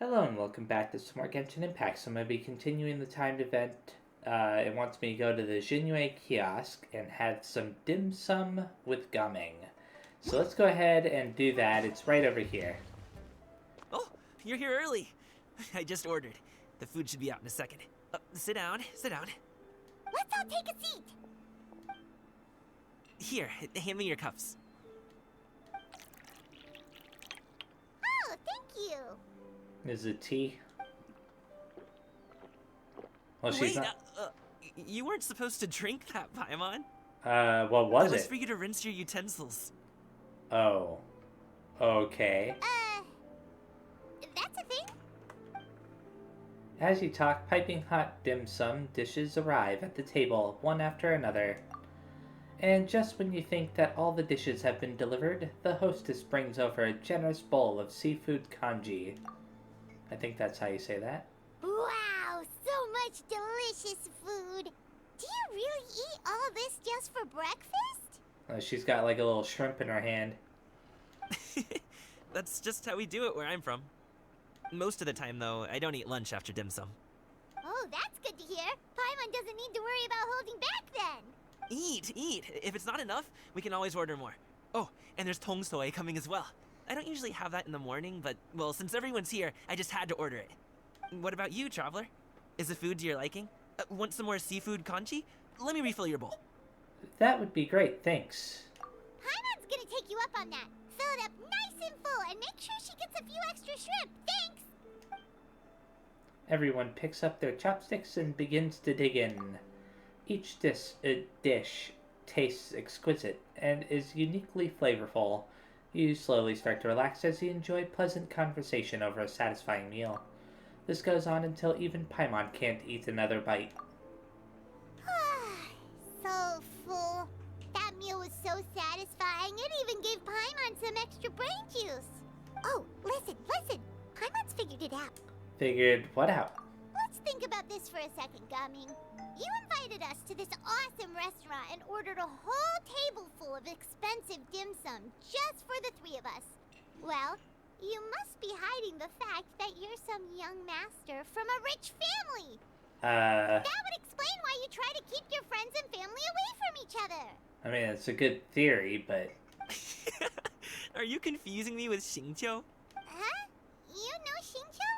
Hello and welcome back to some more Genshin Impact. So I'm going to be continuing the timed event. It wants me to go to the Jinue kiosk and have some dim sum with gumming. So let's go ahead and do that. It's right over here. Oh, you're here early. I just ordered. The food should be out in a second. Sit down, sit down. Let's all take a seat. Here, hand me your cups. Oh, thank you. Is it tea? Well, she's Wait, not. you weren't supposed to drink that, Paimon. What was That was it? for you to rinse your utensils. Oh. Okay. That's a thing? As you talk, piping hot dim sum dishes arrive at the table, one after another. And just when you think that all the dishes have been delivered, the hostess brings over a generous bowl of seafood congee. I think that's how you say that. Wow, so much delicious food. Do you really eat all this just for breakfast? She's got like a little shrimp in her hand. That's just how we do it where I'm from. Most of the time, though, I don't eat lunch after dim sum. Oh, that's good to hear. Paimon doesn't need to worry about holding back then. Eat! If it's not enough, we can always order more. Oh, and there's tong soy coming as well. I don't usually have that in the morning, but, well, since everyone's here, I just had to order it. What about you, traveler? Is the food to your liking? Want some more seafood congee? Let me refill your bowl. That would be great, thanks. Paimon's gonna take you up on that. Fill it up nice and full and make sure she gets a few extra shrimp. Thanks! Everyone picks up their chopsticks and begins to dig in. Each dish tastes exquisite and is uniquely flavorful. You slowly start to relax as you enjoy pleasant conversation over a satisfying meal. This goes on until even Paimon can't eat another bite. So full. That meal was so satisfying, it even gave Paimon some extra brain juice. Oh, listen. Paimon's figured it out. Figured what out? Let's think about this for a second, Gumming. You invited us to this awesome restaurant and ordered a whole table full of expensive dim sum just for the three of us. Well, you must be hiding the fact that you're some young master from a rich family. That would explain why you try to keep your friends and family away from each other. I mean, it's a good theory, but... Are you confusing me with Xingqiu? Huh? You know Xingqiu?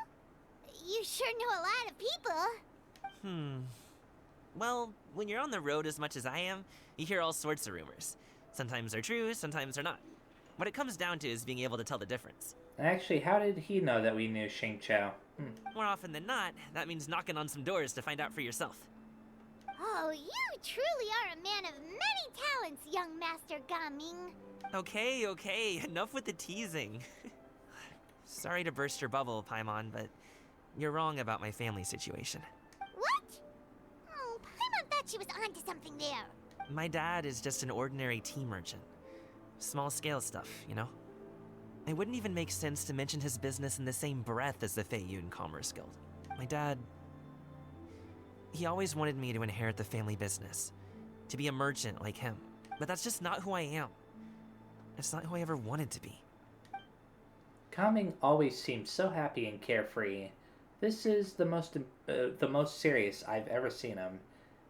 You sure know a lot of people. Well, when you're on the road as much as I am, you hear all sorts of rumors. Sometimes they're true, sometimes they're not. What it comes down to is being able to tell the difference. Actually, how did he know that we knew Xingqiu? More often than not, that means knocking on some doors to find out for yourself. Oh, you truly are a man of many talents, young Master Gaming. Okay, enough with the teasing. Sorry to burst your bubble, Paimon, but you're wrong about my family situation. What? Oh, Paimon thought she was onto something there. My dad is just an ordinary tea merchant. Small scale stuff, you know? It wouldn't even make sense to mention his business in the same breath as the Feiyun Commerce Guild. My dad... he always wanted me to inherit the family business. To be a merchant like him. But that's just not who I am. It's not who I ever wanted to be. Kaming always seems so happy and carefree. This is the most serious I've ever seen him.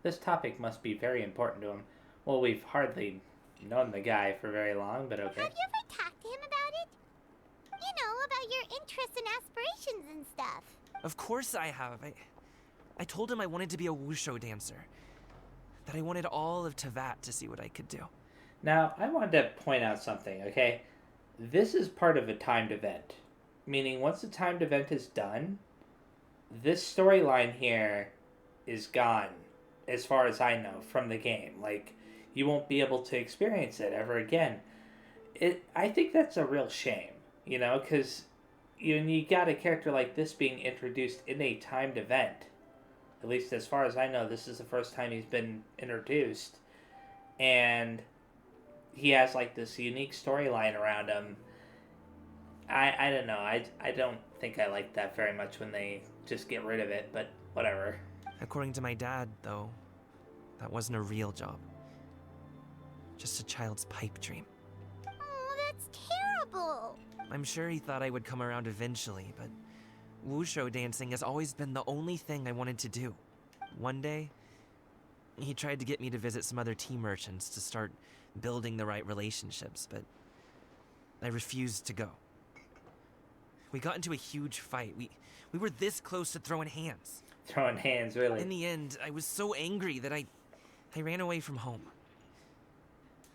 This topic must be very important to him. Well, we've hardly known the guy for very long, but okay. Have you ever talked to him about it? You know, about your interests and aspirations and stuff. Of course I have. I told him I wanted to be a wushu dancer. That I wanted all of Tevat to see what I could do. Now, I wanted to point out something, okay? This is part of a timed event. Meaning, once the timed event is done, this storyline here is gone, as far as I know, from the game. Like, you won't be able to experience it ever again. I think that's a real shame, you know, because you got a character like this being introduced in a timed event. At least as far as I know, this is the first time he's been introduced. And he has like this unique storyline around him. I don't know. I don't think I like that very much when they just get rid of it, but whatever. According to my dad, though, that wasn't a real job. Just a child's pipe dream. Oh, that's terrible. I'm sure he thought I would come around eventually, but Wushu dancing has always been the only thing I wanted to do. One day, he tried to get me to visit some other tea merchants to start building the right relationships, but I refused to go. We got into a huge fight. We were this close to throwing hands. Throwing hands, really? In the end, I was so angry that I ran away from home.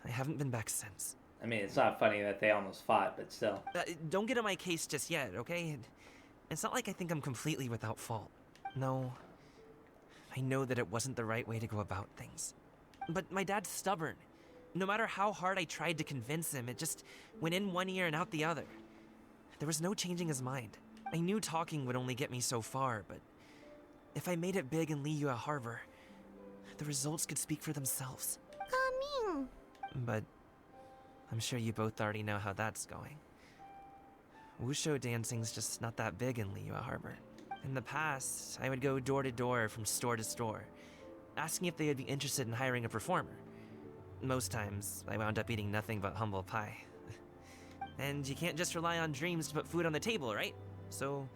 I haven't been back since. I mean, it's not funny that they almost fought, but still. Don't get on my case just yet, okay? It's not like I think I'm completely without fault. No. I know that it wasn't the right way to go about things. But my dad's stubborn. No matter how hard I tried to convince him, it just went in one ear and out the other. There was no changing his mind. I knew talking would only get me so far, but if I made it big in Liyue Harbor, the results could speak for themselves. Coming. But I'm sure you both already know how that's going. Wushu dancing's just not that big in Liyue Harbor. In the past, I would go door to door from store to store, asking if they would be interested in hiring a performer. Most times, I wound up eating nothing but humble pie. And you can't just rely on dreams to put food on the table, right? So,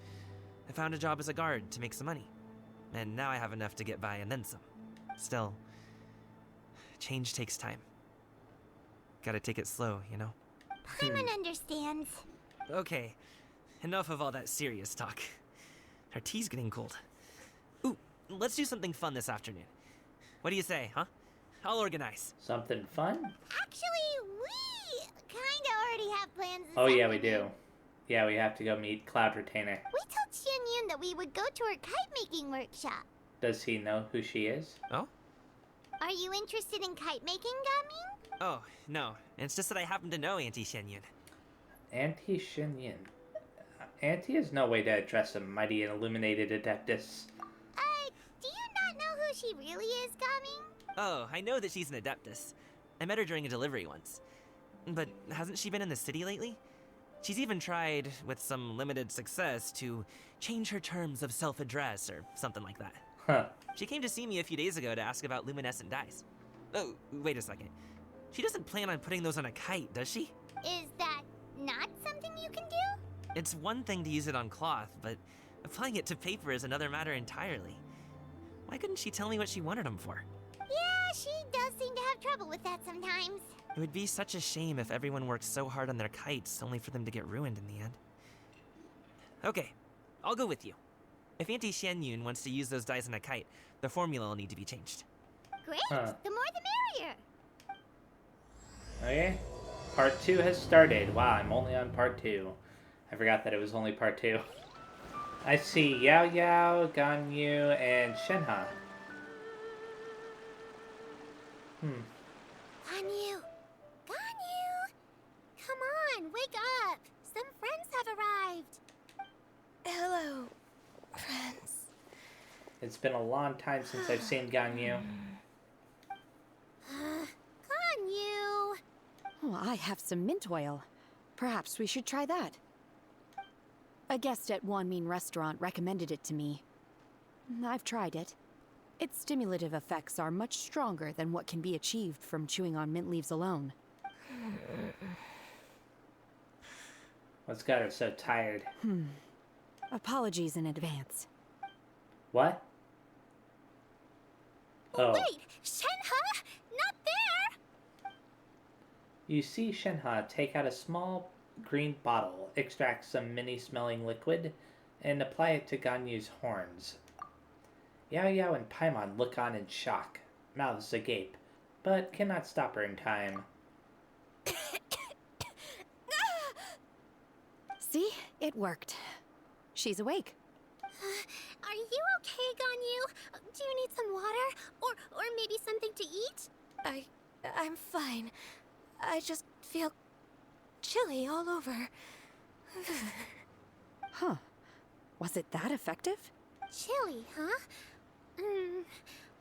I found a job as a guard to make some money. And now I have enough to get by and then some. Still, change takes time. Gotta take it slow, you know? Paimon understands. Okay, enough of all that serious talk. Our tea's getting cold. Ooh, let's do something fun this afternoon. What do you say, huh? I'll organize. Something fun? Actually, we kinda already have plans this Oh, yeah, we afternoon. do. Yeah, we have to go meet Cloud Retainer. We told Xianyun that we would go to her kite-making workshop. Does he know who she is? Oh? Are you interested in kite-making, Gaming? Oh, no. It's just that I happen to know Auntie Xianyun. Auntie Shinyin. Auntie has no way to address a mighty and illuminated adeptus. Do you not know who she really is, Gaming? Oh, I know that she's an adeptus. I met her during a delivery once. But hasn't she been in the city lately? She's even tried, with some limited success, to change her terms of self-address or something like that. Huh. She came to see me a few days ago to ask about luminescent dyes. Oh, wait a second. She doesn't plan on putting those on a kite, does she? Is that not something you can do? It's one thing to use it on cloth, but applying it to paper is another matter entirely. Why couldn't she tell me what she wanted them for? Yeah, she does seem to have trouble with that sometimes. It would be such a shame if everyone worked so hard on their kites only for them to get ruined in the end. Okay, I'll go with you. If Auntie Xianyun wants to use those dyes on a kite, the formula will need to be changed. Great, Huh. the more the merrier. Okay. Part 2 has started. Wow, I'm only on part 2. I forgot that it was only part 2. I see Yao Yao, Ganyu, and Shenhe. Ganyu! Ganyu! Come on, wake up! Some friends have arrived. Hello, friends. It's been a long time since I've seen Ganyu. Ganyu! Oh, I have some mint oil. Perhaps we should try that. A guest at Wanmin Restaurant recommended it to me. I've tried it. Its stimulative effects are much stronger than what can be achieved from chewing on mint leaves alone. What's got her so tired? Apologies in advance. What? Oh. Wait! Shenhe! Not there! You see Shenhe take out a small green bottle, extract some mini-smelling liquid, and apply it to Ganyu's horns. Yao Yao and Paimon look on in shock, mouths agape, but cannot stop her in time. See? It worked. She's awake. Are you okay, Ganyu? Do you need some water? Or maybe something to eat? I'm fine. I just feel chilly all over. Huh. Was it that effective? Chilly, huh?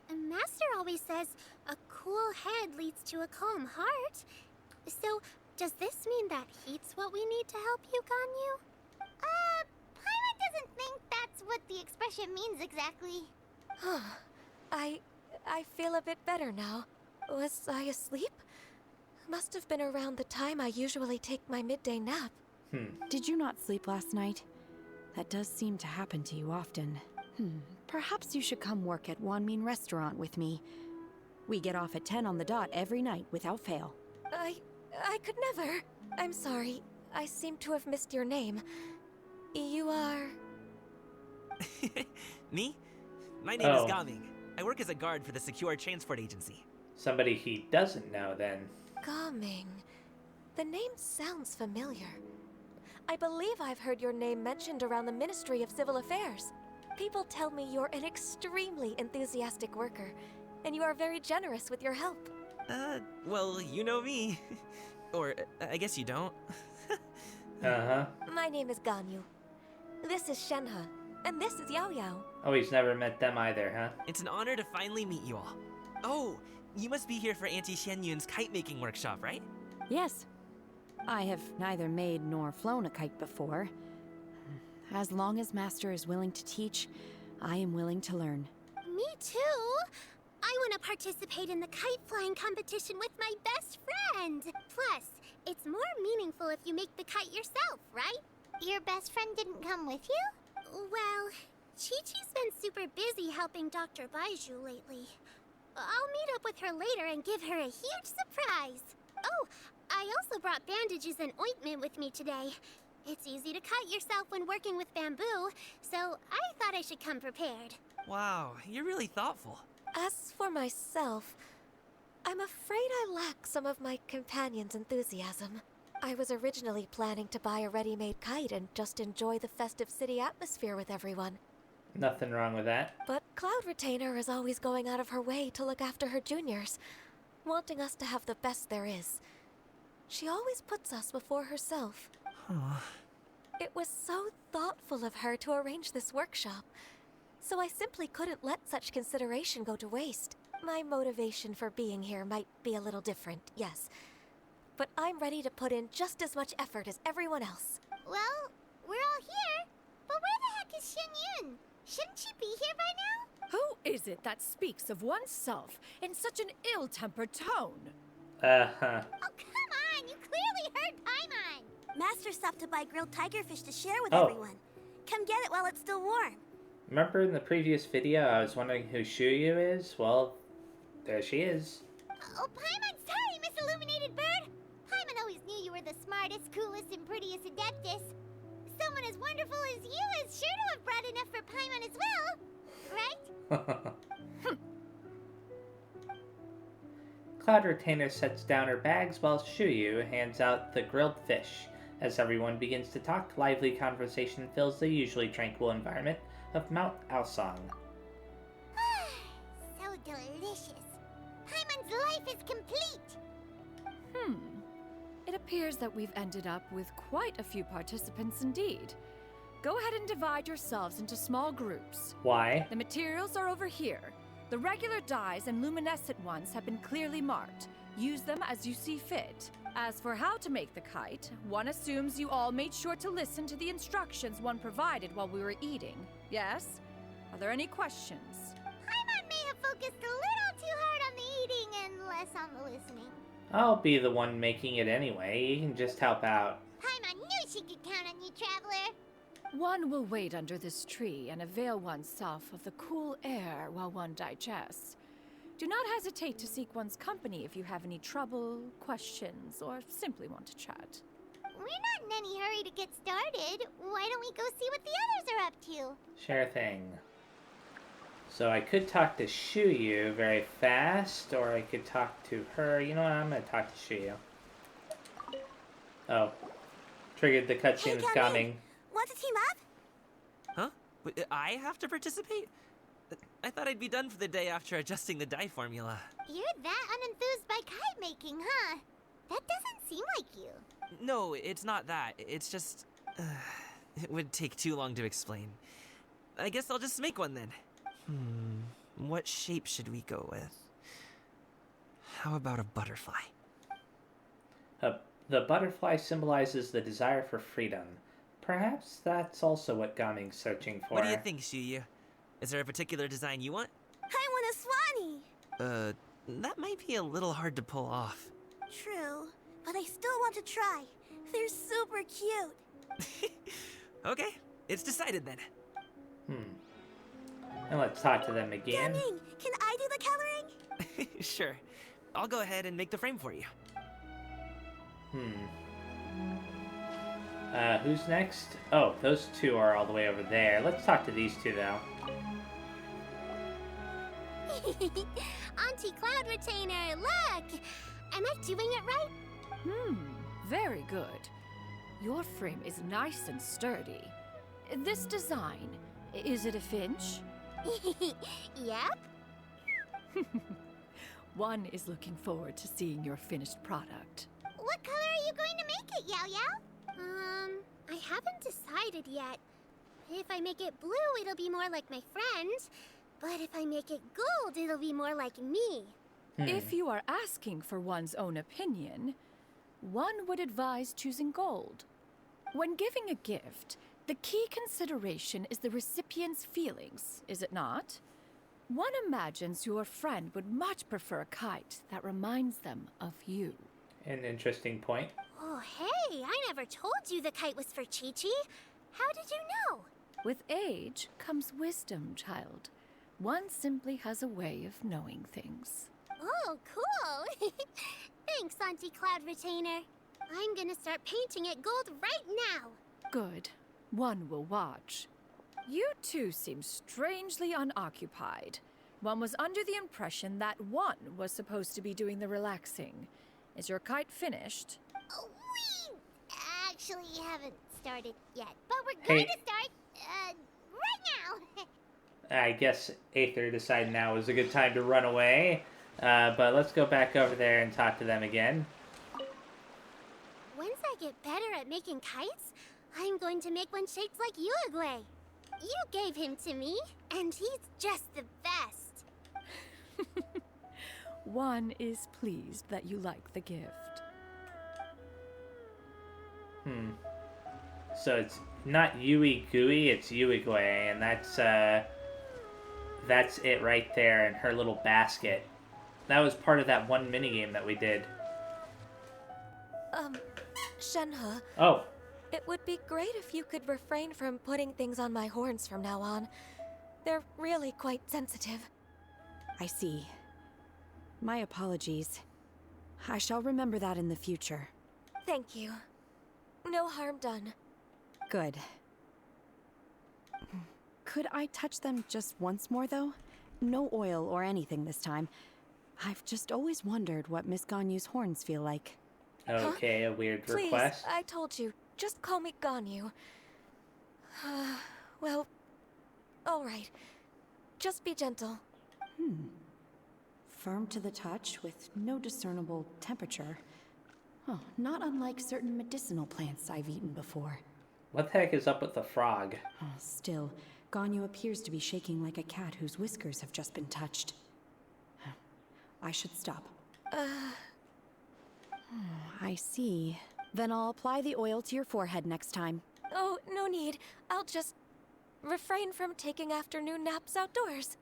Master always says a cool head leads to a calm heart. So, does this mean that heat's what we need to help you, Ganyu? Paimon doesn't think that's what the expression means exactly. I feel a bit better now. Was I asleep? Must have been around the time I usually take my midday nap. Did you not sleep last night? That does seem to happen to you often. Perhaps you should come work at Wanmin Restaurant with me. We get off at 10 on the dot every night without fail. I could never. I'm sorry. I seem to have missed your name. You are... Me? My name is Gaming. I work as a guard for the Secure Transport Agency. Somebody he doesn't know, then. Gaming. The name sounds familiar. I believe I've heard your name mentioned around the Ministry of Civil Affairs. People tell me you're an extremely enthusiastic worker, and you are very generous with your help. Well, you know me. Or, I guess you don't. Uh-huh. My name is Ganyu. This is Shenhe, and this is Yao Yao. Oh, he's never met them either, huh? It's an honor to finally meet you all. Oh, you must be here for Auntie Xianyun's kite-making workshop, right? Yes. I have neither made nor flown a kite before. As long as Master is willing to teach, I am willing to learn. Me too. I want to participate in the kite flying competition with my best friend. Plus, it's more meaningful if you make the kite yourself, right? Your best friend didn't come with you? Well, Chi-Chi's been super busy helping Dr. Baiju lately. I'll meet up with her later and give her a huge surprise. Oh, I also brought bandages and ointment with me today. It's easy to cut yourself when working with bamboo, so I thought I should come prepared. Wow, you're really thoughtful. As for myself, I'm afraid I lack some of my companion's enthusiasm. I was originally planning to buy a ready-made kite and just enjoy the festive city atmosphere with everyone. Nothing wrong with that. But Cloud Retainer is always going out of her way to look after her juniors, wanting us to have the best there is. She always puts us before herself. It was so thoughtful of her to arrange this workshop, so I simply couldn't let such consideration go to waste. My motivation for being here might be a little different, yes, but I'm ready to put in just as much effort as everyone else. Well, we're all here, but where the heck is Xianyun? Shouldn't she be here by now? Who is it that speaks of oneself in such an ill-tempered tone? Uh-huh. Oh, come on! You clearly heard Paimon! Master stopped to buy grilled tigerfish to share with Oh. everyone. Come get it while it's still warm. Remember in the previous video, I was wondering who Shuyu is? Well, there she is. Oh, Paimon, sorry, Miss Illuminated Bird! Paimon always knew you were the smartest, coolest, and prettiest Adeptus. Someone as wonderful as you is sure to have brought enough for Paimon as well, right? Cloud Retainer sets down her bags while Shuyu hands out the grilled fish. As everyone begins to talk, lively conversation fills the usually tranquil environment of Mount Aosong. So delicious. Paimon's life is complete. It appears that we've ended up with quite a few participants indeed. Go ahead and divide yourselves into small groups. Why? The materials are over here. The regular dyes and luminescent ones have been clearly marked. Use them as you see fit. As for how to make the kite, one assumes you all made sure to listen to the instructions one provided while we were eating. Yes? Are there any questions? Paimon may have focused a little too hard on the eating and less on the listening. I'll be the one making it anyway. You can just help out. Paimon knew she could count on you, Traveler. One will wait under this tree and avail oneself of the cool air while one digests. Do not hesitate to seek one's company if you have any trouble, questions, or simply want to chat. We're not in any hurry to get started. Why don't we go see what the others are up to? Sure thing. So I could talk to Shuyu very fast, or I could talk to her. You know what? I'm gonna talk to Shuyu. Oh. Triggered the cutscene that's coming. Want to team up? Huh? Wait, I have to participate? I thought I'd be done for the day after adjusting the dye formula. You're that unenthused by kite making, huh? That doesn't seem like you. No, it's not that. It's just... it would take too long to explain. I guess I'll just make one then. What shape should we go with? How about a butterfly? The butterfly symbolizes the desire for freedom. Perhaps that's also what Gaming's searching for. What do you think, Shuyu? Is there a particular design you want? I want a swanee. That might be a little hard to pull off. True, but I still want to try. They're super cute. Okay, It's decided then. And let's talk to them again. Gunning, can I do the coloring? Sure. I'll go ahead and make the frame for you. Who's next? Oh, those two are all the way over there. Let's talk to these two, though. Auntie Cloud Retainer, look! Am I doing it right? Very good. Your frame is nice and sturdy. This design, is it a Finch? Yep. One is looking forward to seeing your finished product. What color are you going to make it, Yao Yao? I haven't decided yet. If I make it blue, it'll be more like my friends. But if I make it gold, it'll be more like me. If you are asking for one's own opinion, one would advise choosing gold. When giving a gift, the key consideration is the recipient's feelings, is it not? One imagines your friend would much prefer a kite that reminds them of you. An interesting point. Oh, hey, I never told you the kite was for Chi-Chi. How did you know? With age comes wisdom, child. One simply has a way of knowing things. Oh, cool. Thanks, Auntie Cloud Retainer. I'm gonna start painting it gold right now. Good. One will watch. You two seem strangely unoccupied. One was under the impression that one was supposed to be doing the relaxing. Is your kite finished? Oh, we actually haven't started yet, but we're going to start, right now. I guess Aether decided now is a good time to run away. But let's go back over there and talk to them again. Once I get better at making kites, I'm going to make one shaped like Uruguay. You gave him to me, and he's just the best. One is pleased that you like the gift. So it's not Yui Gui, it's Uruguay, and that's it right there in her little basket. That was part of that one minigame that we did. Shenhe, Oh, it would be great if you could refrain from putting things on my horns from now on. They're really quite sensitive. I see. My apologies. I shall remember that in the future. Thank you. No harm done. Good. Could I touch them just once more, though? No oil or anything this time. I've just always wondered what Miss Ganyu's horns feel like. okay, a weird Please, request. I told you. Just call me Ganyu. Well, all right. Just be gentle. Firm to the touch with no discernible temperature. Oh, not unlike certain medicinal plants I've eaten before. What the heck is up with the frog? Oh, still, Ganyu appears to be shaking like a cat whose whiskers have just been touched. I should stop. I see. Then I'll apply the oil to your forehead next time. Oh, no need. I'll just refrain from taking afternoon naps outdoors.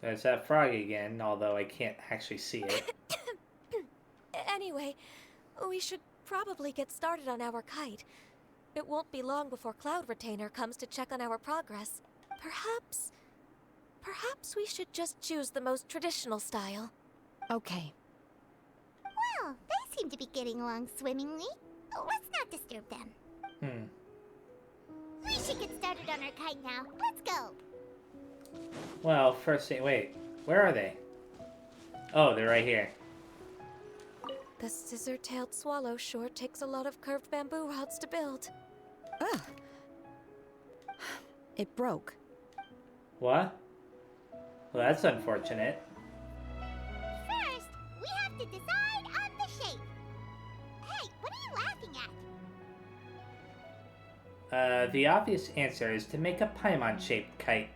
There's that frog again, although I can't actually see it. Anyway, we should probably get started on our kite. It won't be long before Cloud Retainer comes to check on our progress. Perhaps we should just choose the most traditional style. Okay. Well, they seem to be getting along swimmingly. Let's not disturb them. We should get started on our kite now. Let's go. Well, first thing, wait, where are they? Oh, they're right here. The scissor-tailed swallow sure takes a lot of curved bamboo rods to build. Ugh. It broke. What? Well, that's unfortunate. First, we have to decide on the shape. Hey, what are you laughing at? The obvious answer is to make a Paimon-shaped kite.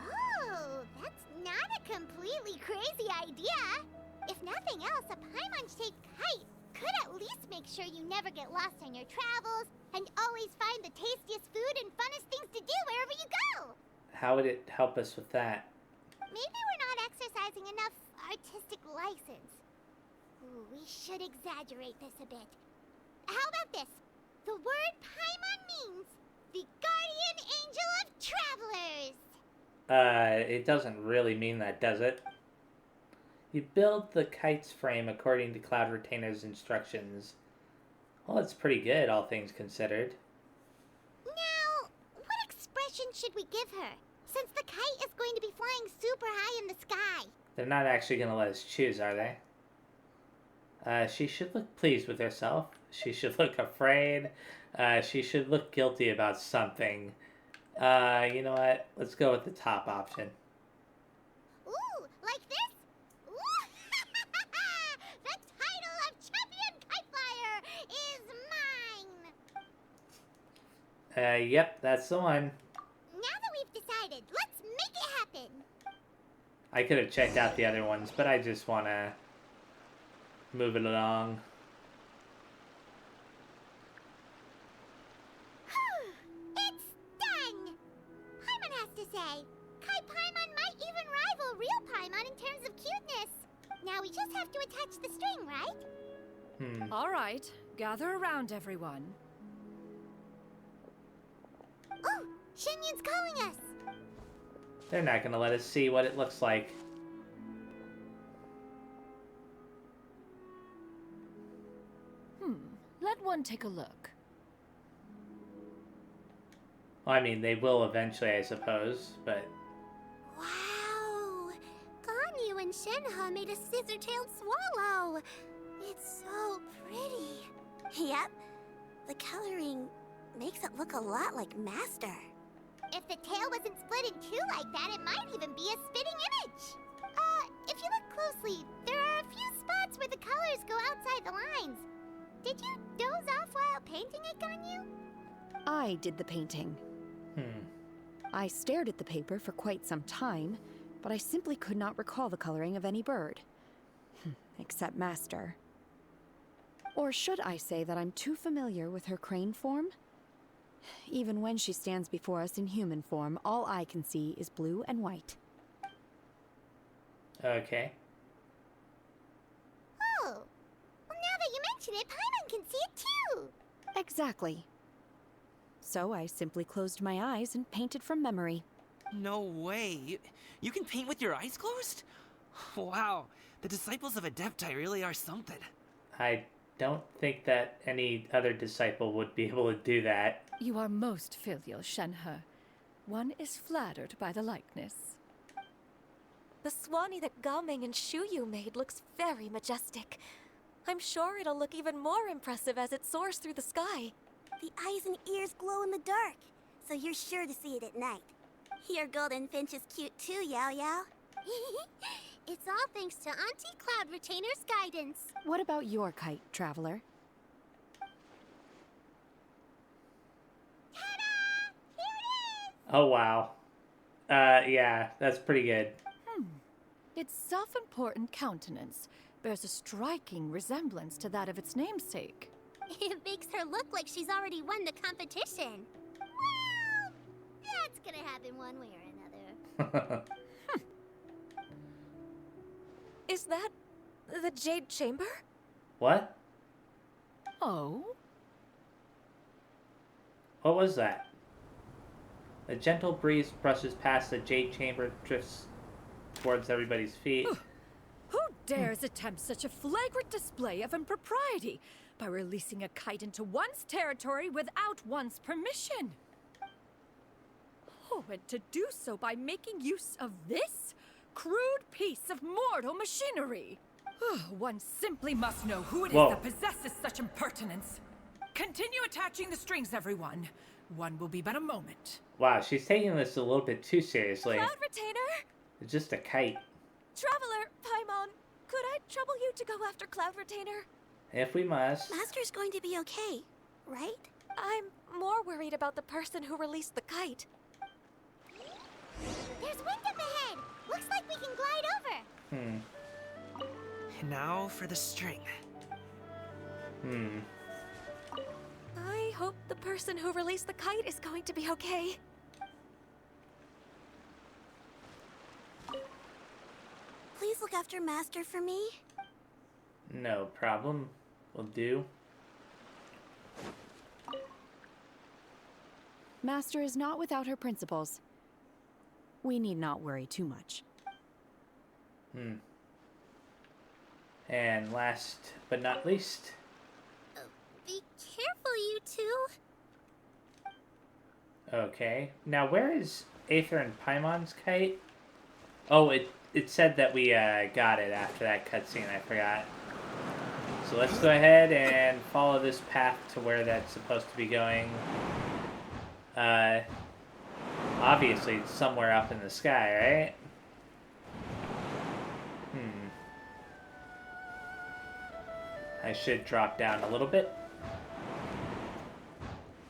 Oh, that's not a completely crazy idea. If nothing else, a Paimon-shaped kite could at least make sure you never get lost on your travels and always find the tastiest food and funnest things to do wherever you go. How would it help us with that? Maybe we're not exercising enough artistic license. Ooh, we should exaggerate this a bit. How about this? The word Paimon means the guardian It doesn't really mean that, does it? You build the kite's frame according to Cloud Retainer's instructions. Well, it's pretty good, all things considered. Now, what expression should we give her? Since the kite is going to be flying super high in the sky. They're not actually going to let us choose, are they? She should look pleased with herself. She should look afraid. She should look guilty about something. You know what? Let's go with the top option. Ooh, like this? Ooh! The title of Champion Kite Flyer is mine! Yep, that's the one. Now that we've decided, let's make it happen! I could have checked out the other ones, but I just want to move it along. It's done! Paimon has to say, Kai Paimon might even rival real Paimon in terms of cuteness. Now we just have to attach the string, right? All right, gather around, everyone. Oh, Shenyun's calling us! They're not going to let us see what it looks like. Let one take a look. Well, I mean, they will eventually, I suppose, but... Wow! Ganyu and Shenhe made a scissor-tailed swallow! It's so pretty. Yep. The coloring makes it look a lot like Master. If the tail wasn't split in two like that, it might even be a spitting image. If you look closely, there are a few spots where the colors go outside the lines. Did you doze off while painting it, Ganyu? I did the painting. I stared at the paper for quite some time, but I simply could not recall the coloring of any bird. Except Master. Or should I say that I'm too familiar with her crane form? Even when she stands before us in human form, all I can see is blue and white. Okay. Oh, well, now that you mention it, Paimon can see it too. Exactly. So I simply closed my eyes and painted from memory. No way. You can paint with your eyes closed? Wow, the disciples of Adepti really are something. I don't think that any other disciple would be able to do that. You are most filial, Shenhe. One is flattered by the likeness. The Swanee that Gaming and Shuyu made looks very majestic. I'm sure it'll look even more impressive as it soars through the sky. The eyes and ears glow in the dark, so you're sure to see it at night. Your golden finch is cute too, Yao Yao. It's all thanks to Auntie Cloud Retainer's guidance. What about your kite, Traveler? Ta-da! Here it is! Oh, wow. Yeah, that's pretty good. Its self-important countenance bears a striking resemblance to that of its namesake. It makes her look like she's already won the competition. Well, that's gonna happen one way or another. Is that the Jade Chamber? What? Oh? What was that? A gentle breeze brushes past the jade chamber, drifts towards everybody's feet. Who dares attempt such a flagrant display of impropriety by releasing a kite into one's territory without one's permission? Oh, and to do so by making use of this crude piece of mortal machinery. One simply must know who it is that possesses such impertinence. Continue attaching the strings, everyone. One will be but a moment. Wow, she's taking this a little bit too seriously. Cloud Retainer? It's just a kite. Traveler, Paimon, could I trouble you to go after Cloud Retainer? If we must. Master's going to be okay, right? I'm more worried about the person who released the kite. There's wind up ahead. Looks like we can glide over. And now for the string. I hope the person who released the kite is going to be okay. Please look after Master for me. No problem. Will do. Master is not without her principles. We need not worry too much. And last but not least... Be careful, you two. Okay. Now, where is Aether and Paimon's kite? Oh, it said that we got it after that cutscene. I forgot. So let's go ahead and follow this path to where that's supposed to be going. Obviously, it's somewhere up in the sky, right? I should drop down a little bit.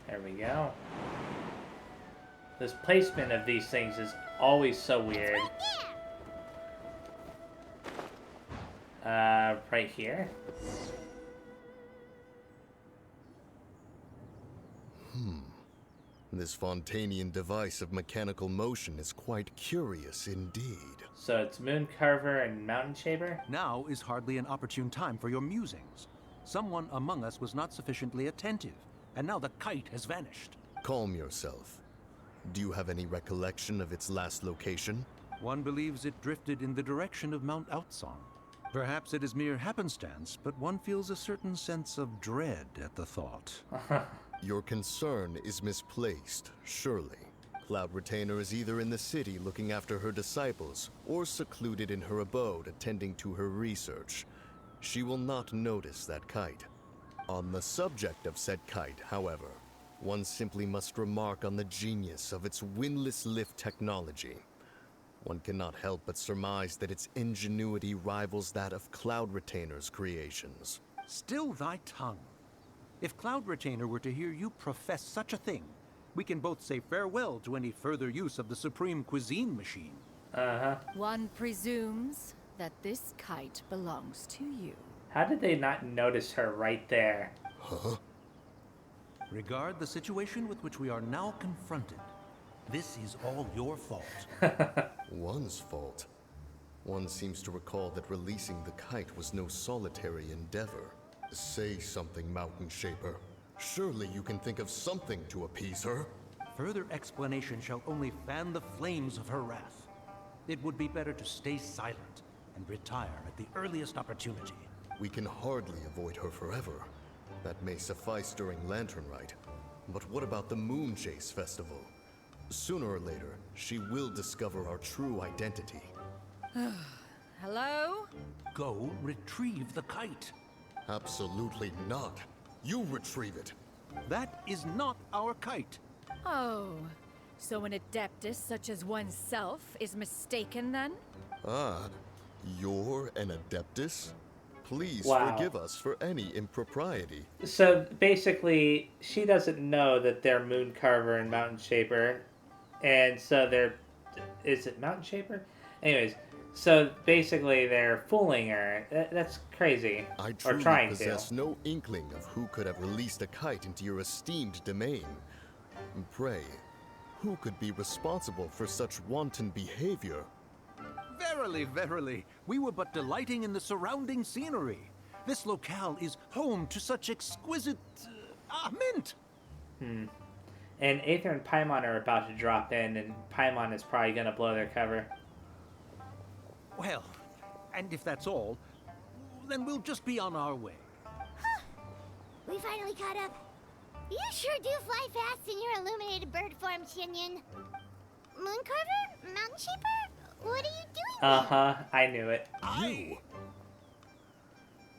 There we go. This placement of these things is always so weird. Right here. This Fontanian device of mechanical motion is quite curious indeed. So it's Mooncarver and Mountain Shaper? Now is hardly an opportune time for your musings. Someone among us was not sufficiently attentive, and now the kite has vanished. Calm yourself. Do you have any recollection of its last location? One believes it drifted in the direction of Mount Outsong. Perhaps it is mere happenstance, but one feels a certain sense of dread at the thought. Your concern is misplaced, surely. Cloud Retainer is either in the city looking after her disciples, or secluded in her abode attending to her research. She will not notice that kite. On the subject of said kite, however, one simply must remark on the genius of its windless lift technology. One cannot help but surmise that its ingenuity rivals that of Cloud Retainer's creations. Still thy tongue. If Cloud Retainer were to hear you profess such a thing, we can both say farewell to any further use of the Supreme Cuisine Machine. One presumes that this kite belongs to you. How did they not notice her right there? Huh? Regard the situation with which we are now confronted. This is all your fault. One's fault. One seems to recall that releasing the kite was no solitary endeavor. Say something, Mountain Shaper. Surely you can think of something to appease her. Further explanation shall only fan the flames of her wrath. It would be better to stay silent and retire at the earliest opportunity. We can hardly avoid her forever. That may suffice during Lantern Rite. But what about the Moon Chase Festival? Sooner or later, she will discover our true identity. Hello? Go retrieve the kite. Absolutely not. You retrieve it. That is not our kite. Oh, so an adeptus such as oneself is mistaken then? Ah, you're an Adeptus? Please Wow. forgive us for any impropriety. So basically, she doesn't know that they're Mooncarver and Mountain Shaper. And so they're... Is it Mountain Shaper? Anyways, so basically they're fooling her. That's crazy. I Or truly trying possess to. no inkling of who could have released a kite into your esteemed domain. Pray, who could be responsible for such wanton behavior? Verily, verily, we were but delighting in the surrounding scenery. This locale is home to such exquisite... mint! And Aether and Paimon are about to drop in, and Paimon is probably going to blow their cover. Well, and if that's all, then we'll just be on our way. We finally caught up. You sure do fly fast in your illuminated bird form, Shinyan. Mooncarver? Mountain Shaper? What are you doing there? I knew it. You?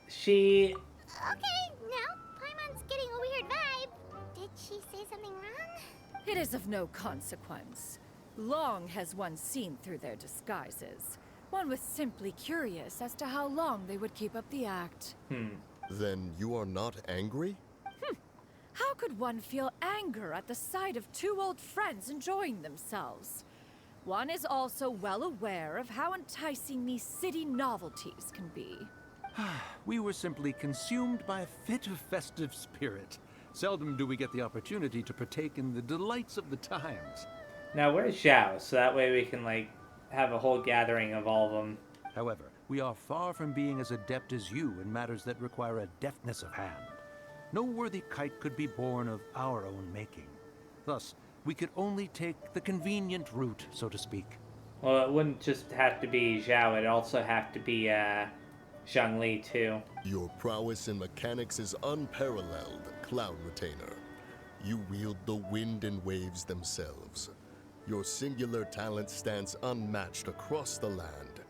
She... Okay, now Paimon's getting a weird vibe. Did she say something wrong? It is of no consequence. Long has one seen through their disguises. One was simply curious as to how long they would keep up the act. Then you are not angry? How could one feel anger at the sight of two old friends enjoying themselves? One is also well aware of how enticing these city novelties can be. We were simply consumed by a fit of festive spirit. Seldom do we get the opportunity to partake in the delights of the times. Now, where's Zhao? So that way we can, like, have a whole gathering of all of them. However, we are far from being as adept as you in matters that require a deftness of hand. No worthy kite could be born of our own making. Thus, we could only take the convenient route, so to speak. Well, it wouldn't just have to be Zhao, it'd also have to be Zhongli too. Your prowess in mechanics is unparalleled, Cloud Retainer. You wield the wind and waves themselves. Your singular talent stands unmatched across the land.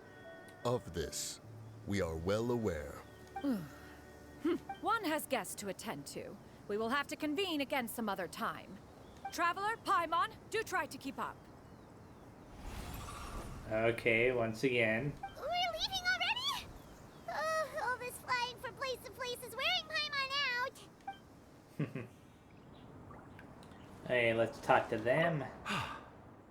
Of this, we are well aware. One has guests to attend to. We will have to convene again some other time. Traveler, Paimon, do try to keep up. Okay, once again. We're leaving already? All this flying from place to place is wearing Paimon out. Hey, let's talk to them.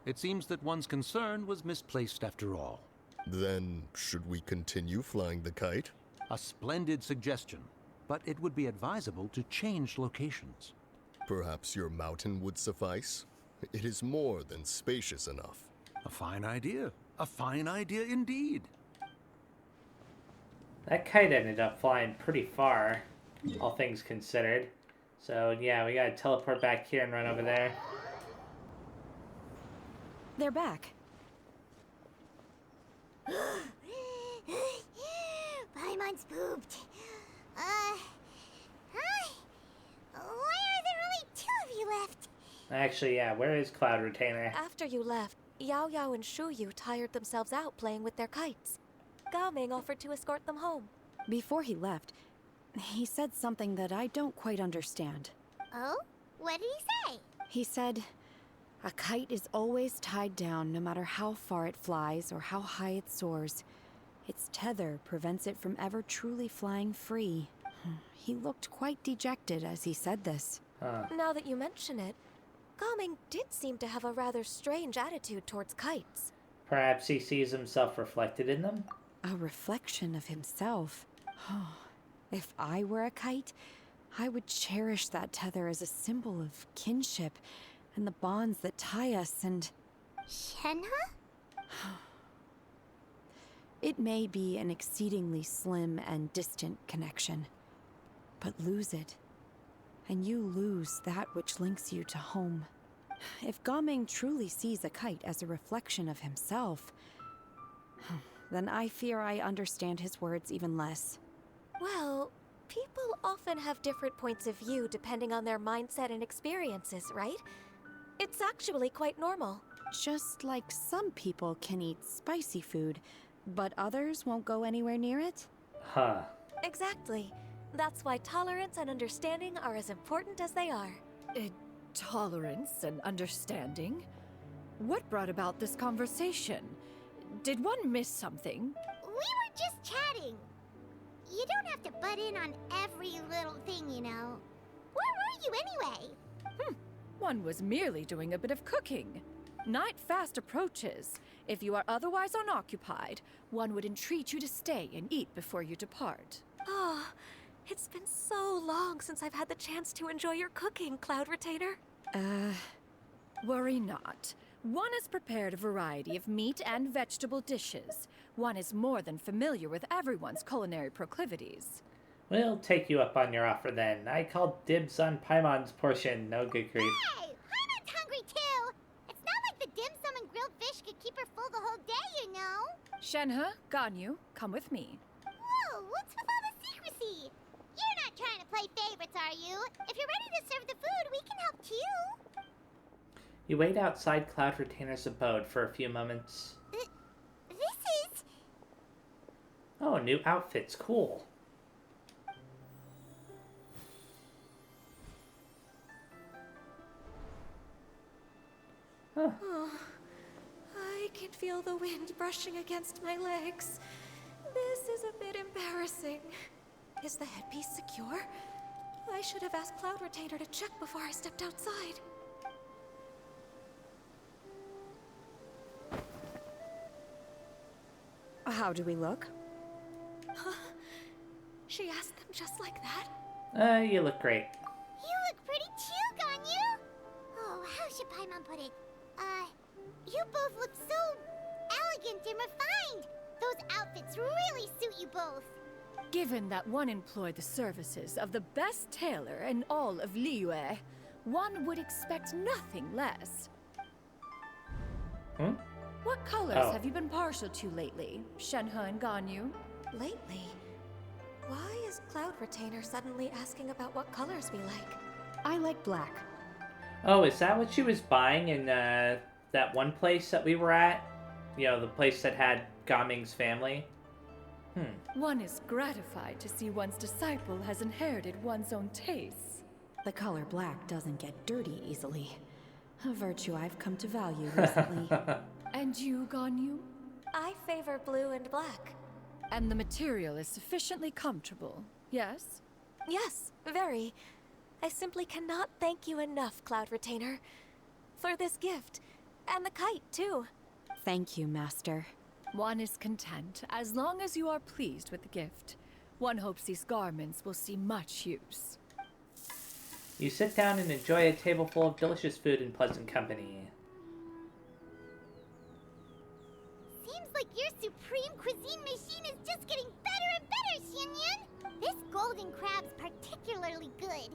It seems that one's concern was misplaced after all. Then, should we continue flying the kite? A splendid suggestion, but it would be advisable to change locations. Perhaps your mountain would suffice? It is more than spacious enough. A fine idea. A fine idea indeed. That kite ended up flying pretty far, all things considered. So yeah, we gotta teleport back here and run over there. They're back. Paimon's pooped. Hi. Why are there only 2 of you left? Actually, yeah, where is Cloud Retainer? After you left, Yao Yao and Shuyu tired themselves out playing with their kites. Gao Ming offered to escort them home. Before he left, he said something that I don't quite understand. Oh? What did he say? He said, a kite is always tied down no matter how far it flies or how high it soars. Its tether prevents it from ever truly flying free. He looked quite dejected as he said this. Now that you mention it, Gao Ming did seem to have a rather strange attitude towards kites. Perhaps he sees himself reflected in them? A reflection of himself. If I were a kite, I would cherish that tether as a symbol of kinship and the bonds that tie us and... Shenhe? It may be an exceedingly slim and distant connection, but lose it, and you lose that which links you to home. If Gao Ming truly sees a kite as a reflection of himself, then I fear I understand his words even less. Well, people often have different points of view depending on their mindset and experiences, right? It's actually quite normal. Just like some people can eat spicy food, but others won't go anywhere near it? Huh. Exactly. That's why tolerance and understanding are as important as they are. Tolerance and understanding? What brought about this conversation? Did one miss something? We were just chatting. You don't have to butt in on every little thing, you know. Where were you anyway? One was merely doing a bit of cooking. Night fast approaches. If you are otherwise unoccupied, one would entreat you to stay and eat before you depart. Oh, it's been so long since I've had the chance to enjoy your cooking, Cloud Retainer. Worry not. One has prepared a variety of meat and vegetable dishes. One is more than familiar with everyone's culinary proclivities. We'll take you up on your offer then. I called dibs on Paimon's portion. No good grief. Hey, Paimon's hungry too. It's not like the dim sum and grilled fish could keep her full the whole day, you know. Shenhe, Ganyu, come with me. Whoa, what's with all the secrecy? You're not trying to play favorites, are you? If you're ready to serve the food, we can help too. You wait outside Cloud Retainer's abode for a few moments. This is... Oh, new outfits. Cool. Huh. Oh, I can feel the wind brushing against my legs. This is a bit embarrassing. Is the headpiece secure? I should have asked Cloud Retainer to check before I stepped outside. How do we look? She asked them just like that? You look great. You look pretty too, Ganyu. Oh, how should Paimon put it? You both look so elegant and refined. Those outfits really suit you both. Given that one employed the services of the best tailor in all of Liyue, one would expect nothing less. What colors Oh. have you been partial to lately, Shenhe and Ganyu? Lately, why is Cloud Retainer suddenly asking about what colors we like? I like black. Oh, is that what she was buying in that one place that we were at? You know, the place that had Gaming's family? One is gratified to see one's disciple has inherited one's own tastes. The color black doesn't get dirty easily. A virtue I've come to value recently. And you, Ganyu? I favor blue and black. And the material is sufficiently comfortable, yes? Yes, very. I simply cannot thank you enough, Cloud Retainer, for this gift. And the kite, too. Thank you, Master. One is content, as long as you are pleased with the gift. One hopes these garments will see much use. You sit down and enjoy a table full of delicious food in pleasant company. Seems like your supreme cuisine machine is just getting better and better, Xianyun. This golden crab's particularly good.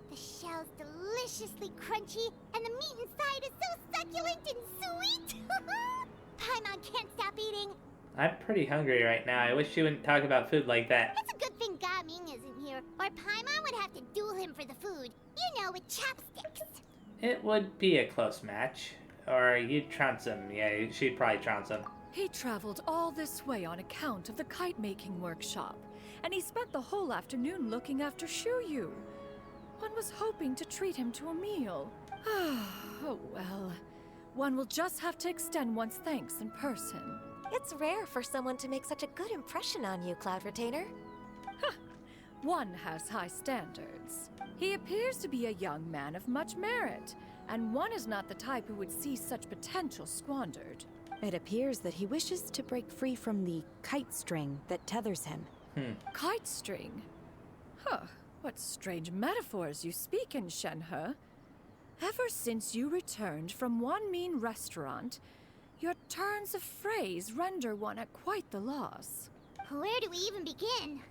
The shell's deliciously crunchy, and the meat inside is so succulent and sweet. Paimon can't stop eating. I'm pretty hungry right now. I wish you wouldn't talk about food like that. It's a good thing Gaming isn't here, or Paimon would have to duel him for the food. You know, with chopsticks. It would be a close match. Or you'd trounce him. Yeah, she'd probably trounce him. He traveled all this way on account of the kite-making workshop, and he spent the whole afternoon looking after Shuyu. One was hoping to treat him to a meal. Oh well. One will just have to extend one's thanks in person. It's rare for someone to make such a good impression on you, Cloud Retainer. One has high standards. He appears to be a young man of much merit, and one is not the type who would see such potential squandered. It appears that he wishes to break free from the kite string that tethers him. Kite string? Huh, what strange metaphors you speak in, Shenhe. Ever since you returned from one mean restaurant, your turns of phrase render one at quite the loss. Where do we even begin?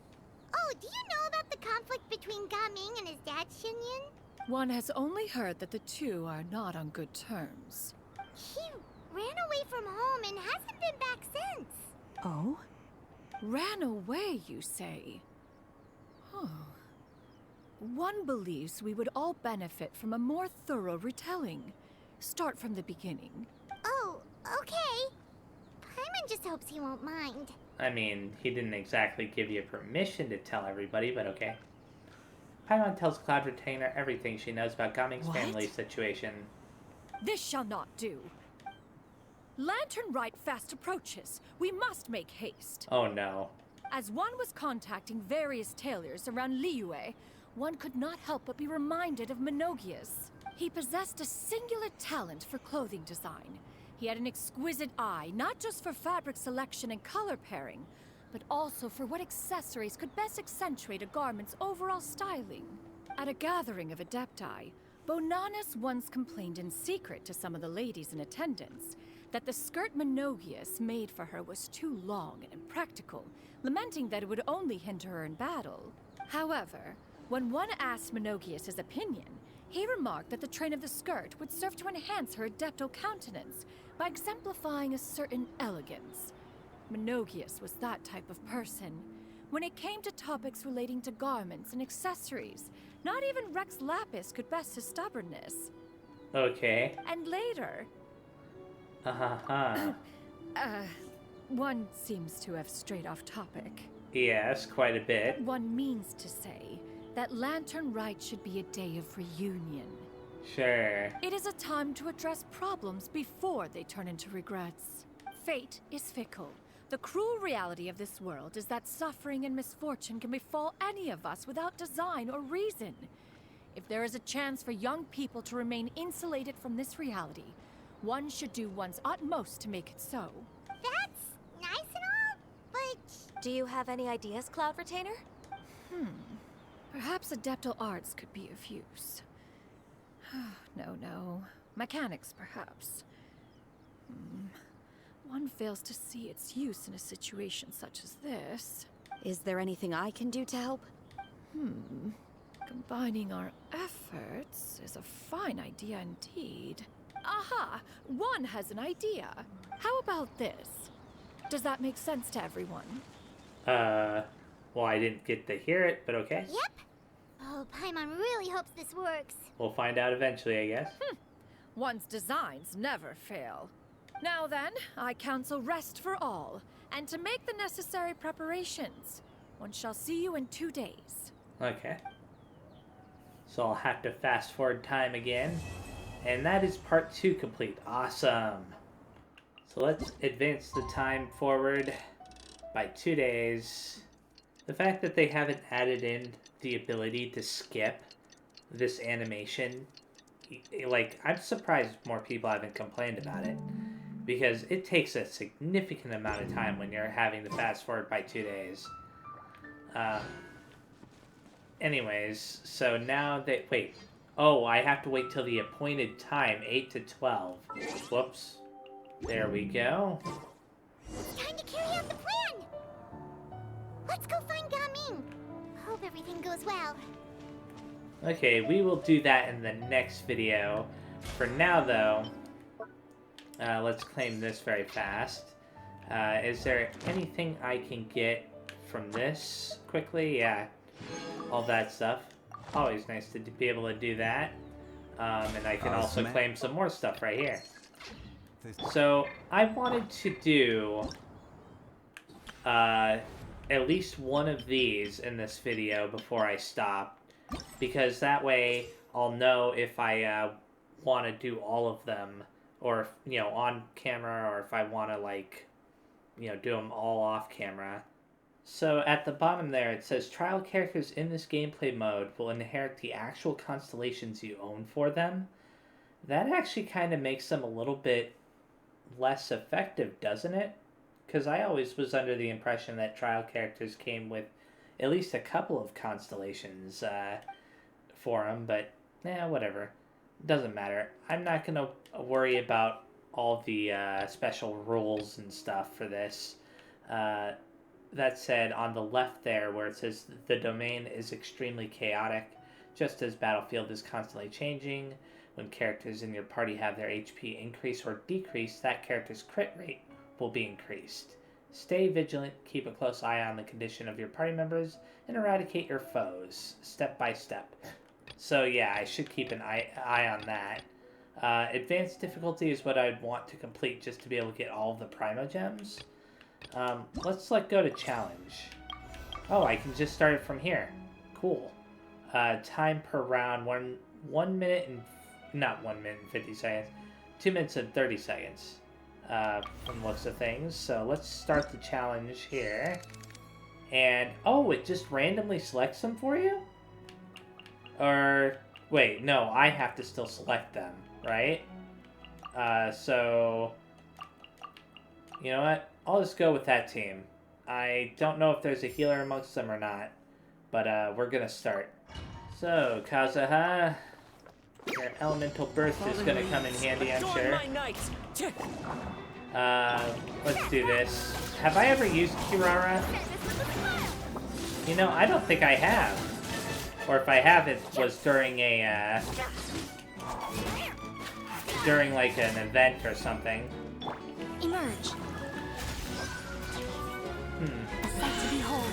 Oh, do you know about the conflict between Gaming and his dad, Xianyun? One has only heard that the two are not on good terms. He ran away from home and hasn't been back since. Oh? Ran away, you say? Huh. One believes we would all benefit from a more thorough retelling. Start from the beginning. Oh, okay. Paimon just hopes he won't mind. I mean, he didn't exactly give you permission to tell everybody, but okay. Paimon tells Cloud Retainer everything she knows about Gaming's family situation. This shall not do. Lantern Rite fast approaches. We must make haste. Oh no. As one was contacting various tailors around Liyue, one could not help but be reminded of Menogias. He possessed a singular talent for clothing design. He had an exquisite eye, not just for fabric selection and color pairing, but also for what accessories could best accentuate a garment's overall styling. At a gathering of Adepti, Bonanis once complained in secret to some of the ladies in attendance that the skirt Menogias made for her was too long and impractical, lamenting that it would only hinder her in battle. However, when one asked Menogias his opinion, he remarked that the train of the skirt would serve to enhance her adeptal countenance by exemplifying a certain elegance. Menogias was that type of person. When it came to topics relating to garments and accessories, not even Rex Lapis could best his stubbornness. Okay. And later, one seems to have strayed off topic. Yes, quite a bit. One means to say that Lantern Rite should be a day of reunion. Sure. It is a time to address problems before they turn into regrets. Fate is fickle. The cruel reality of this world is that suffering and misfortune can befall any of us without design or reason. If there is a chance for young people to remain insulated from this reality, one should do one's utmost to make it so. That's nice and all, but... Do you have any ideas, Cloud Retainer? Perhaps adeptal arts could be of use. No. Mechanics, perhaps. One fails to see its use in a situation such as this. Is there anything I can do to help? Combining our efforts is a fine idea indeed. Aha! One has an idea. How about this? Does that make sense to everyone? Well, I didn't get to hear it, but okay. Yep. Oh, Paimon really hopes this works. We'll find out eventually, I guess. One's designs never fail. Now then, I counsel rest for all, and to make the necessary preparations. One shall see you in 2 days. Okay. So I'll have to fast forward time again. And that is part 2 complete. Awesome. So let's advance the time forward by 2 days. The fact that they haven't added in the ability to skip this animation, like, I'm surprised more people haven't complained about it. Because it takes a significant amount of time when you're having to fast forward by 2 days. Anyways, so now they... Wait. Oh, I have to wait till the appointed time, 8 to 12. Whoops. There we go. It's time to carry out the plan! Let's go find Gaming! Hope everything goes well. Okay, we will do that in the next video. For now, though, let's claim this very fast. Is there anything I can get from this quickly? Yeah, all that stuff. Always nice to be able to do that. And I can also claim some more stuff right here. So, I wanted to do at least one of these in this video before I stop. Because that way, I'll know if I want to do all of them. Or, you know, on camera, or if I want to, like, you know, do them all off camera. So, at the bottom there, it says, trial characters in this gameplay mode will inherit the actual constellations you own for them. That actually kind of makes them a little bit less effective, doesn't it? Because I always was under the impression that trial characters came with at least a couple of constellations for them, but, whatever. Doesn't matter. I'm not going to worry about all the special rules and stuff for this. That said, on the left there, where it says the domain is extremely chaotic, just as Battlefield is constantly changing, when characters in your party have their HP increase or decrease, that character's crit rate will be increased. Stay vigilant, keep a close eye on the condition of your party members, and eradicate your foes, step by step. So yeah, I should keep an eye on that. Advanced difficulty is what I'd want to complete just to be able to get all of the Primogems. Let's go to challenge. Oh, I can just start it from here. Cool. Time per round, 1 minute and... Not 1 minute and 50 seconds. 2 minutes and 30 seconds. From the looks of things. So let's start the challenge here. And, oh, it just randomly selects them for you? Or, wait, no, I have to still select them, right? So, you know what? I'll just go with that team. I don't know if there's a healer amongst them or not, but we're gonna start. So, Kazuha, your elemental burst is gonna come in handy, I'm sure. Let's do this. Have I ever used Kirara? You know, I don't think I have. Or if I have, it was during a, during like an event or something. Emerge. A sight to behold.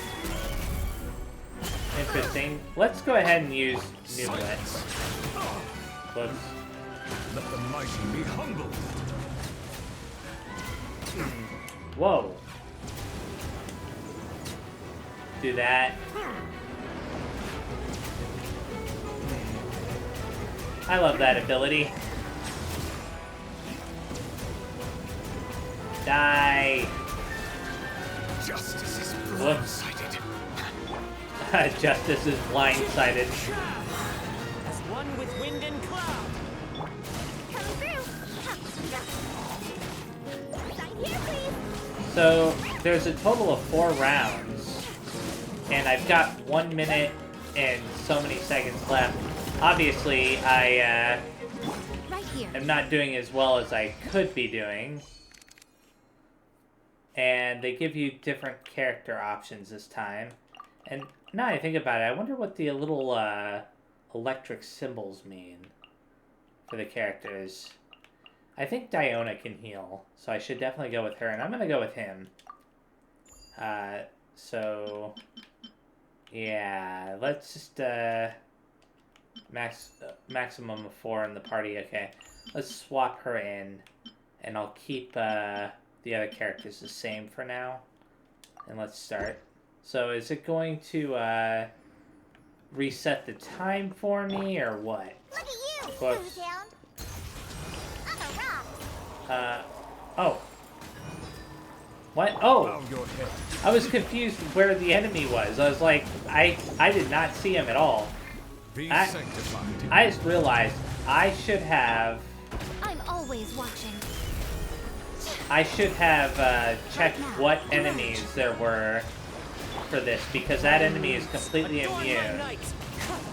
Interesting. Let's go ahead and use Numelet. Whoops. Let the mighty be humbled. Whoa. Do that. I love that ability. Die. Justice is blindsided. Justice is blindsided. As one with wind and cloud. Coming through. Sign here, please. So, there's a total of 4 rounds. And I've got 1 minute and so many seconds left. Obviously, I Right here. am not doing as well as I could be doing. And they give you different character options this time. And now I think about it, I wonder what the little electric symbols mean for the characters. I think Diona can heal, so I should definitely go with her, and I'm gonna go with him. So yeah, let's just maximum of 4 in the party. Okay, let's swap her in, and I'll keep the other characters the same for now. And let's start. So is it going to reset the time for me, or what? Look at you, Whoops. Down. On the rocks. Oh. What? Oh! Bow your head. I was confused where the enemy was. I was like, I did not see him at all. Be I sanctified. I just realized I should have I'm always watching. checked what enemies there were for this, because that enemy is completely immune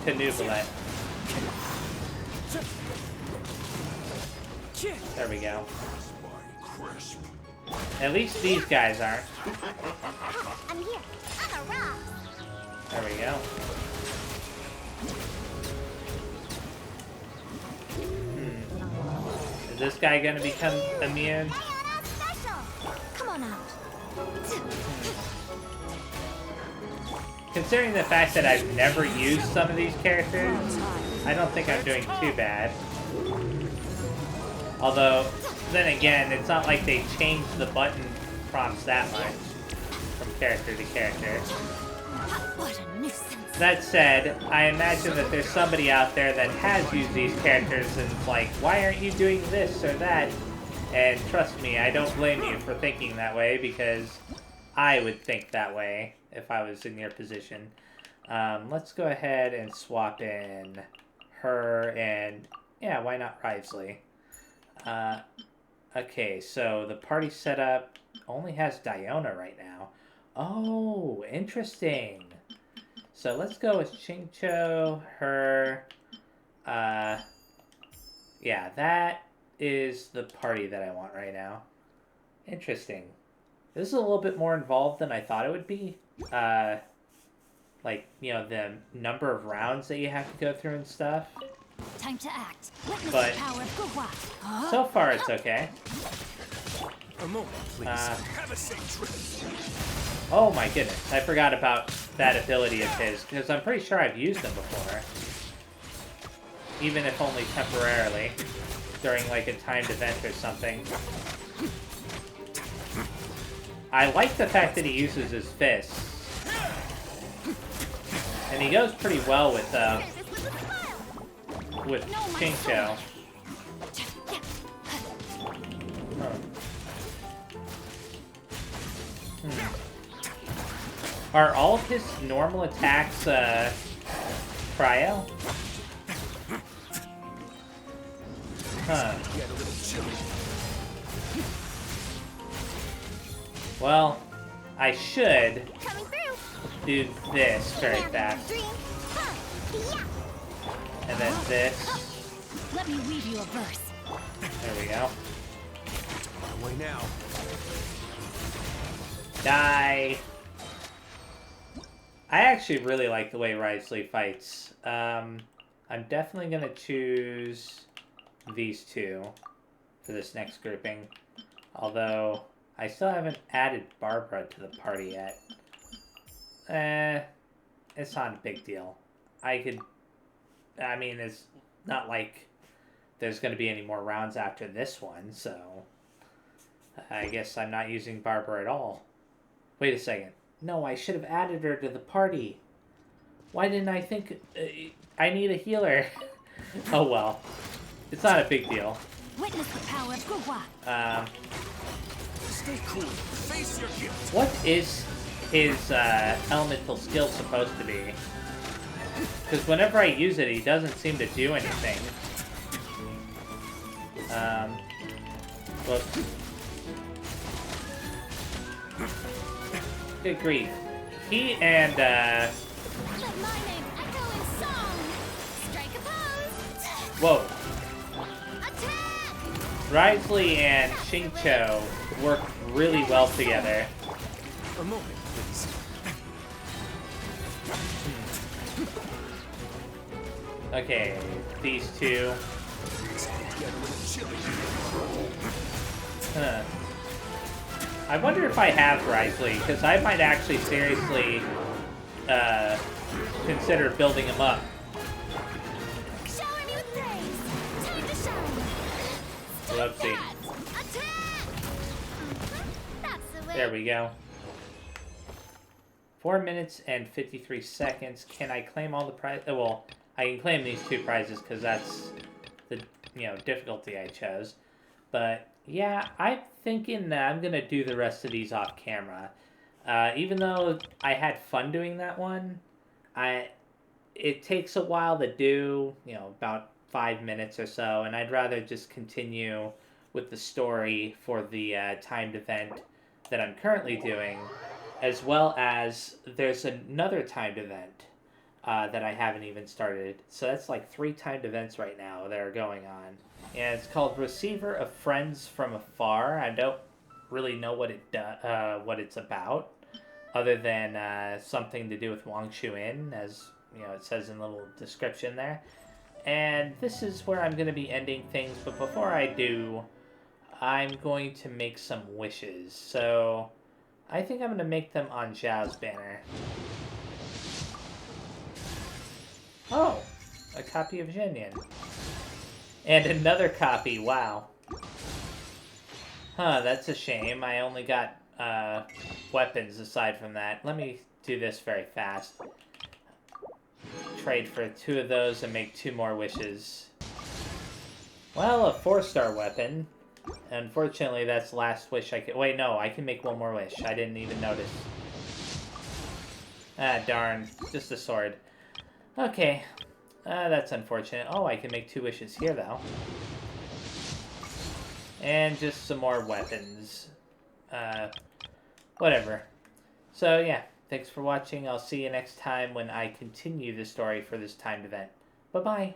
to Nubilet. There we go. At least these guys aren't. I'm here. On the rocks. There we go. Is this guy gonna become immune? Diana special. Come on out. Considering the fact that I've never used some of these characters, I don't think I'm doing too bad. Although, then again, it's not like they changed the button prompts that much from character to character. What a nuisance. That said, I imagine that there's somebody out there that has used these characters and it's like, why aren't you doing this or that? And trust me, I don't blame you for thinking that way, because I would think that way if I was in your position. Let's go ahead and swap in her and, yeah, why not Risley? Okay, so the party setup only has Diona right now. Oh, interesting. So let's go with Xingqiu, her, yeah, that is the party that I want right now. Interesting. This is a little bit more involved than I thought it would be. Like, you know, the number of rounds that you have to go through and stuff. Time to act. Witness But the power of Guhua. so far it's okay. A moment, please. Have a safe trip. Oh my goodness, I forgot about that ability of his, because I'm pretty sure I've used them before. Even if only temporarily, during like a timed event or something. I like the fact that he uses his fists. And he goes pretty well with Xingqiu. Are all of his normal attacks, cryo? Huh. Well, I should do this very fast. And then this. Let me read you a verse. There we go. Away now. Die. I actually really like the way Risley fights. I'm definitely going to choose these two for this next grouping. Although, I still haven't added Barbara to the party yet. It's not a big deal. I mean, it's not like there's going to be any more rounds after this one, so I guess I'm not using Barbara at all. Wait a second. No, I should have added her to the party. Why didn't I think... I need a healer. Oh well. It's not a big deal. Witness the power of Guhua. Stay cool. Face your guilt. What is his elemental skill supposed to be? Because whenever I use it, he doesn't seem to do anything. Whoops. Good grief. He and, Let my name echo in song. Strike a pose. whoa. Attack! Risley and Xingqiu work really well together. A moment, please. Okay, these two. Get a little chilly. Huh. I wonder if I have Risley, because I might actually seriously consider building him up. Shower me with praise. Time to shine. Whoopsie. That's the way. There we go. 4 minutes and 53 seconds. Can I claim all the prizes? Well, I can claim these 2 prizes because that's the difficulty I chose. But yeah, I'm thinking that I'm gonna do the rest of these off camera. Even though I had fun doing that one, it takes a while to do. About 5 minutes or so, and I'd rather just continue with the story for the timed event that I'm currently doing. As well as there's another timed event that I haven't even started. So that's like 3 timed events right now that are going on. And it's called Receiver of Friends from Afar. I don't really know what it's about, other than something to do with Wang Shuin, as it says in the little description there. And this is where I'm going to be ending things. But before I do, I'm going to make some wishes. So I think I'm going to make them on Zhao's banner. Oh, a copy of Zhenyan. And another copy, wow. Huh, that's a shame. I only got weapons aside from that. Let me do this very fast. Trade for 2 of those and make 2 more wishes. Well, a 4-star weapon. Unfortunately, that's the last wish I could... Wait, no, I can make 1 more wish. I didn't even notice. Ah, darn. Just a sword. Okay. That's unfortunate. Oh, I can make 2 wishes here, though. And just some more weapons. Whatever. So, yeah. Thanks for watching. I'll see you next time when I continue the story for this timed event. Bye-bye.